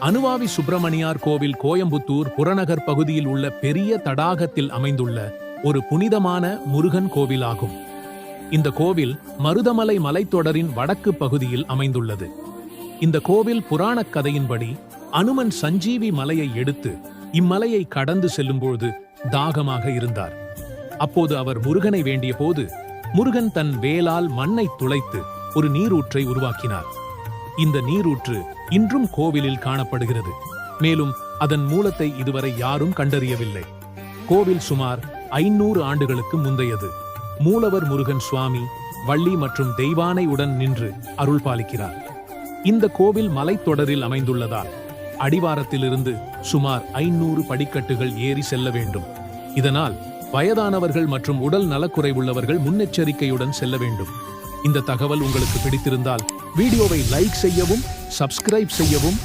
அனுவாவி சுப்பிரமணியார் கோவில் கோயம்புத்தூர் புறநகர் பகுதியில் உள்ள பெரிய தடாகத்தில் அமைந்துள்ள ஒரு புனிதமான முருகன் கோவிலாகும். இந்த கோவில் மருதமலை மலைத்தொடரின் வடக்கு பகுதியில் அமைந்துள்ளது. இந்த கோவில் புராணக் கதையின்படி அனுமன் சஞ்சீவி மலையை எடுத்து இம்மலையை கடந்து செல்லும்போது தாகமாக இருந்தார். அப்போது அவர் முருகனை வேண்டிய போது முருகன் தன் வேலால் மண்ணை துளைத்து ஒரு நீரூற்றை உருவாக்கினார். இந்த நீரூற்று இன்றும் கோவிலில் காணப்படுகிறது. மேலும் அதன் மூலத்தை இதுவரை யாரும் கண்டறியவில்லை. கோவில் சுமார் 500 ஆண்டுகளுக்கு முந்தையது. மூலவர் முருகன் சுவாமி, வள்ளி மற்றும் தெய்வானை உடன் நின்று அருள் பாலிக்கிறார். இந்த கோவில் மலைத்தொடரில் அமைந்துள்ளதால் அடிவாரத்திலிருந்து சுமார் 500 படிக்கட்டுகள் ஏறி செல்ல வேண்டும். இதனால் வயதானவர்கள் மற்றும் உடல் நலக்குறைவுள்ளவர்கள் முன்னெச்சரிக்கையுடன் செல்ல வேண்டும். இந்த தகவல் உங்களுக்கு பிடித்திருந்தால் வீடியோவை லைக் செய்யவும், சப்ஸ்கிரைப் செய்யவும்